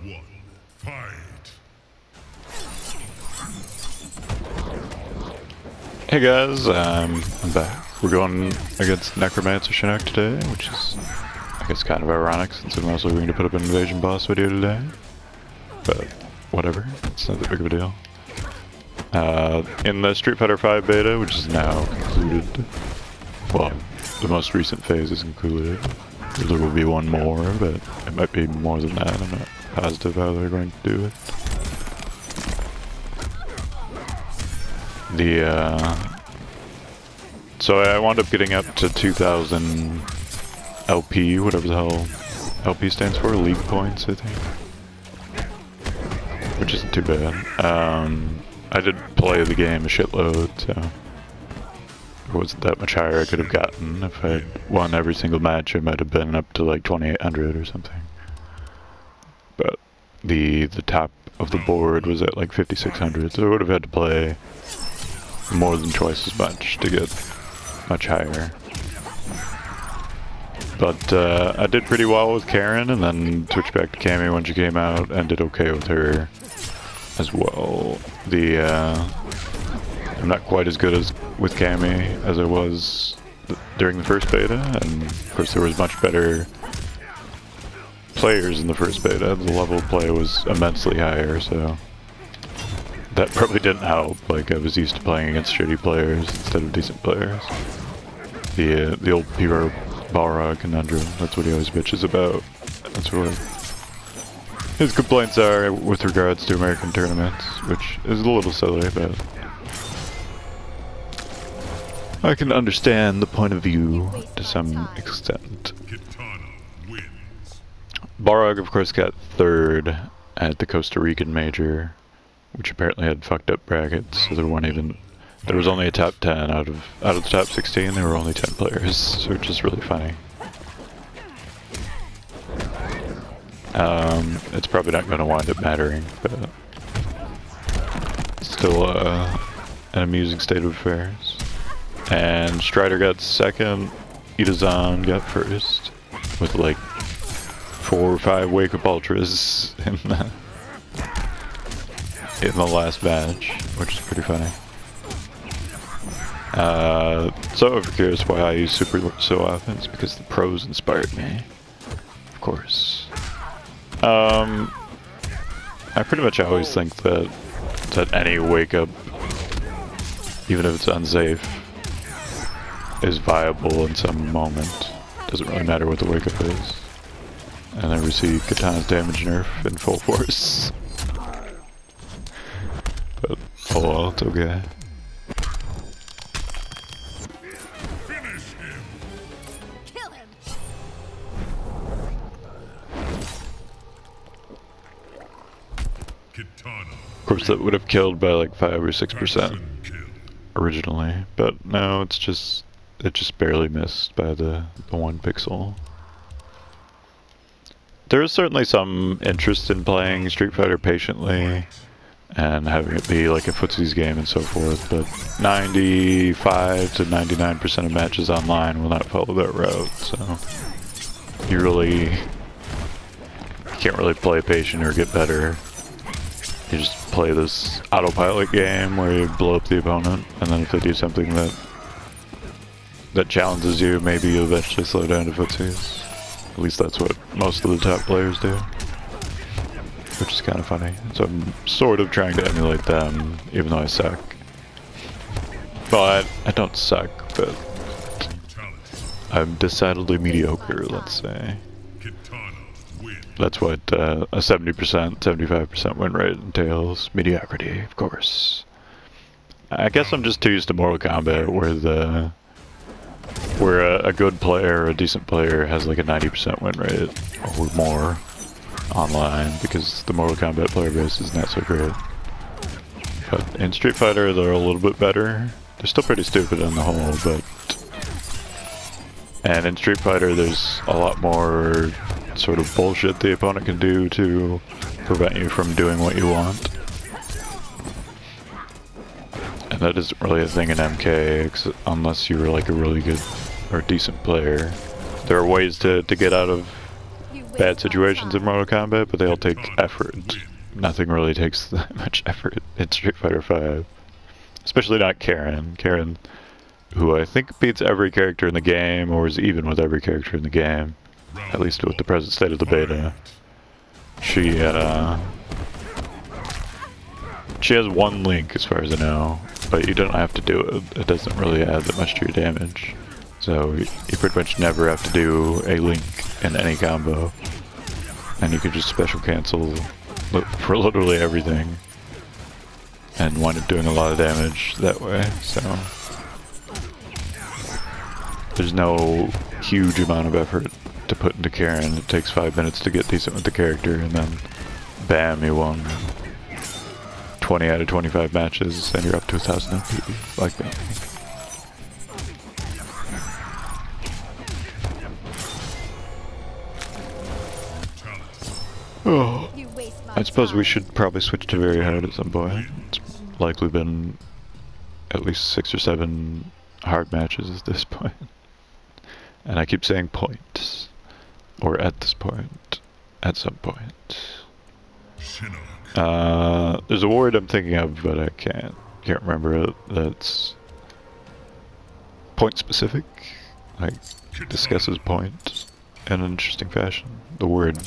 one, fight. Hey guys, I'm back. We're going against Necromancer Shinnok today, which is, I guess, kind of ironic since I'm also going to put up an invasion boss video today. But whatever, it's not that big of a deal. In the Street Fighter V beta, which is now concluded, well, the most recent phase is concluded. There will be one more, but it might be more than that. I'm not positive how they're going to do it. So I wound up getting up to 2,000 LP, whatever the hell LP stands for, League Points, I think. Which isn't too bad. I did play the game a shitload, so it wasn't that much higher I could have gotten. If I had won every single match, it might have been up to like 2,800 or something. But the top of the board was at like 5,600, so I would have had to play more than twice as much to get much higher. But I did pretty well with Karen, and then switched back to Cammy when she came out, and did okay with her as well. I'm not quite as good with Cammy as I was during the first beta, and of course there was much better players in the first beta. The level of play was immensely higher, so that probably didn't help. Like, I was used to playing against shitty players instead of decent players. The old P.R. Balrog conundrum, that's what he always bitches about. That's what his complaints are with regards to American tournaments, which is a little silly, but I can understand the point of view to some extent. Balrog, of course, got third at the Costa Rican major, which apparently had fucked up brackets, so there was only a top 10 out of the top 16. There were only 10 players, so which is really funny. It's probably not going to wind up mattering, but still an amusing state of affairs. And Strider got second, Itazan got first, with like 4 or 5 Wake Up Ultras in the last match, which is pretty funny. So if you're curious why I use Super so often, it's because the pros inspired me, of course. I pretty much always think that any wake up, even if it's unsafe, is viable in some moment. Doesn't really matter what the wake up is. And I receive Kitana's damage nerf in full force. But oh well, it's okay. Of course, that would have killed by like 5 or 6% originally, but now it just barely missed by the 1 pixel. There is certainly some interest in playing Street Fighter patiently and having it be like a footsies game and so forth, but 95 to 99% of matches online will not follow that route, so you can't really play patient or get better. You just play this autopilot game where you blow up the opponent, and then if they do something that challenges you, maybe you eventually slow down to footsies. At least that's what most of the top players do, which is kind of funny. So I'm sort of trying to emulate them, even though I suck. Well, I don't suck, but I'm decidedly mediocre, let's say. That's what a 70%, 75% win rate entails. Mediocrity, of course. I guess I'm just too used to Mortal Kombat, where a good player, a decent player, has like a 90% win rate or more online, because the Mortal Kombat player base is not so great. But in Street Fighter, they're a little bit better. They're still pretty stupid on the whole, but... And in Street Fighter, there's a lot more sort of bullshit the opponent can do to prevent you from doing what you want. And that isn't really a thing in MK, unless you're like a really good or decent player. There are ways to get out of bad situations in Mortal Kombat, but they all take effort. Nothing really takes that much effort in Street Fighter V. Especially not Karen. Karen, who I think beats every character in the game, or is even with every character in the game. At least with the present state of the beta. She has one link as far as I know, but you don't have to do it. It doesn't really add that much to your damage. So you pretty much never have to do a link in any combo. And you can just special cancel for literally everything. And wind up doing a lot of damage that way, so... There's no huge amount of effort to put into Karen. It takes 5 minutes to get decent with the character, and then bam, you won 20 out of 25 matches, and you're up to 1,000 MP, like that. Oh, I suppose we should probably switch to very hard at some point. It's likely been at least 6 or 7 hard matches at this point. And I keep saying point. Or at this point. At some point. There's a word I'm thinking of, but I can't remember it. That's point specific. Like, discusses point in an interesting fashion. The word,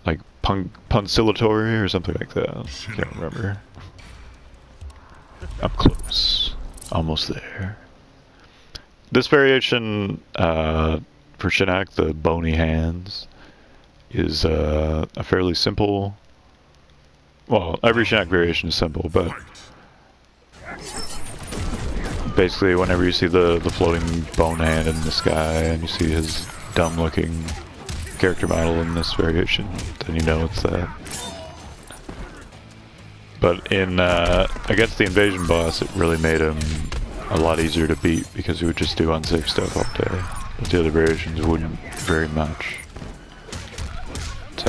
like, puncilatory or something like that. I can't remember. I'm close. Almost there. This variation for Shinnok, the bony hands, is a fairly simple... Well, every Shinnok variation is simple, but basically whenever you see the floating bone hand in the sky and you see his dumb-looking character model in this variation, then you know it's that. But in against the invasion boss, it really made him a lot easier to beat because he would just do unsafe stuff all day. But the other variations wouldn't very much. So,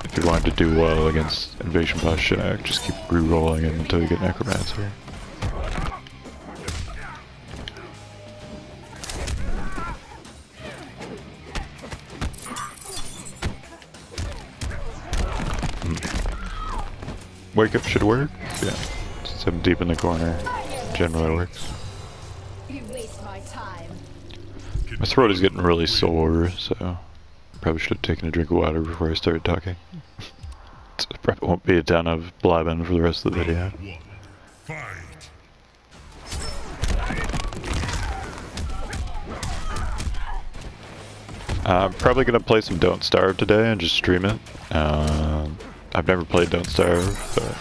if you wanted to do well against invasion boss Shinnok, just keep re-rolling him until you get Necromancer. Wake up should work? Yeah. Since I'm deep in the corner, generally works. My throat is getting really sore, so probably should have taken a drink of water before I started talking. So there probably won't be a ton of blabbing for the rest of the video. I'm probably going to play some Don't Starve today and just stream it. I've never played Don't Starve, but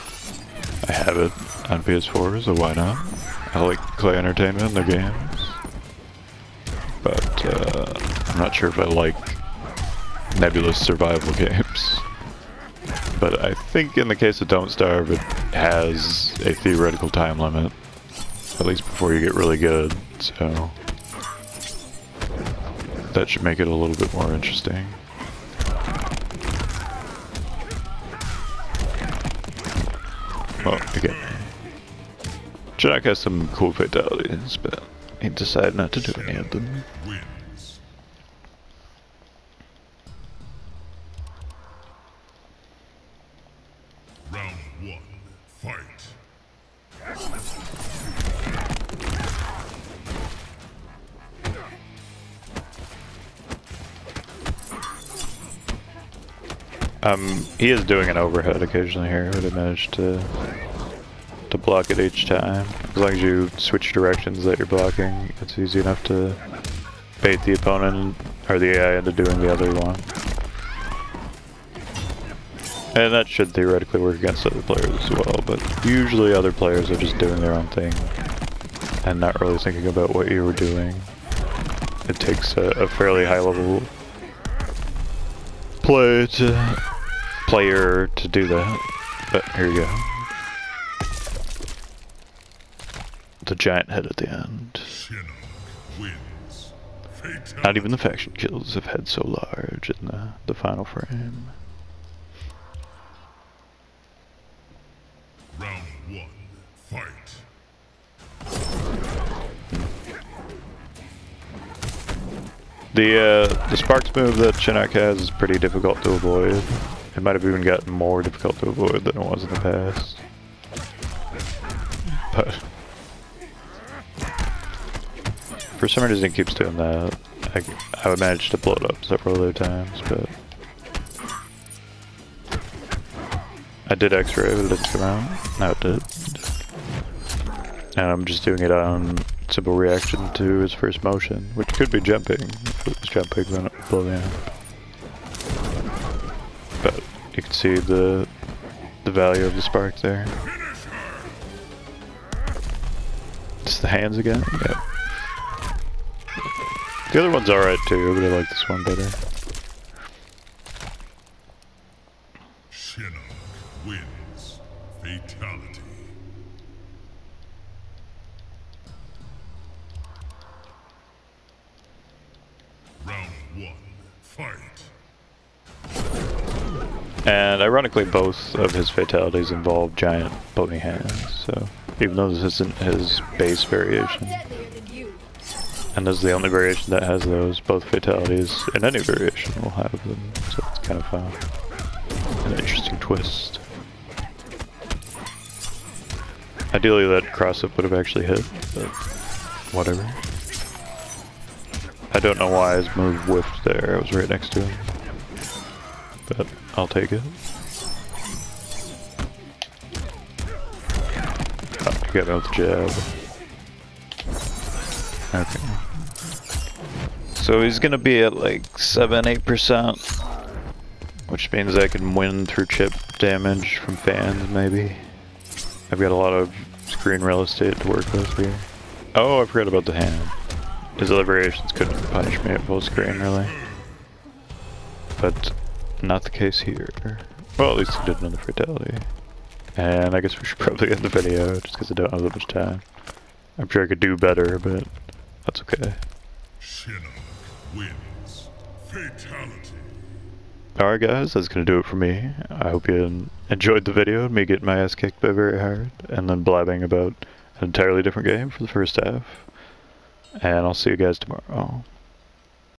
I have it on PS4, so why not? I like Clay Entertainment and their games, but I'm not sure if I like nebulous survival games. But I think in the case of Don't Starve, it has a theoretical time limit, at least before you get really good, so that should make it a little bit more interesting. Well, again, Shinnok has some cool fatalities, but he decided not to do any of them. Round 1, fight. He is doing an overhead occasionally here, but I managed to block it each time. As long as you switch directions that you're blocking, it's easy enough to bait the opponent or the AI into doing the other one. And that should theoretically work against other players as well, but usually other players are just doing their own thing and not really thinking about what you were doing. It takes a fairly high level player to do that. But here you go. The giant head at the end. Not even the faction kills have had so large in the final frame. Round 1, fight. The Sparks move that Shinnok has is pretty difficult to avoid. It might have even gotten more difficult to avoid than it was in the past. But for some reason it keeps doing that. I would manage to blow it up several other times, but I did X-ray, but it didn't come out. No, it did. And I'm just doing it on simple reaction to his first motion, which could be jumping. If it was jumping, then it would blow me up. But you can see the value of the spark there. It's the hands again? Yeah. The other one's alright too, but I like this one better. Shinnok wins. Fatality. Round 1. Fight. And ironically, both of his fatalities involve giant bony hands, so even though this isn't his base variation. And this is the only variation that has those. Both fatalities in any variation will have them, so it's kind of fun. An interesting twist. Ideally that cross-up would have actually hit, but whatever. I don't know why his move whiffed there, I was right next to him. But I'll take it. Oh, you got me with the jab. Okay. So he's gonna be at like 7-8%, which means I can win through chip damage from fans, maybe. I've got a lot of screen real estate to work with here. Oh, I forgot about the hand. His other variations couldn't punish me at full screen, really. But not the case here. Well, at least he did another fatality. And I guess we should probably end the video, just because I don't have that much time. I'm sure I could do better, but that's okay. Shinnok wins. Fatality. Alright guys, that's gonna do it for me. I hope you enjoyed the video, me getting my ass kicked by very hard, and then blabbing about an entirely different game for the first half. And I'll see you guys tomorrow.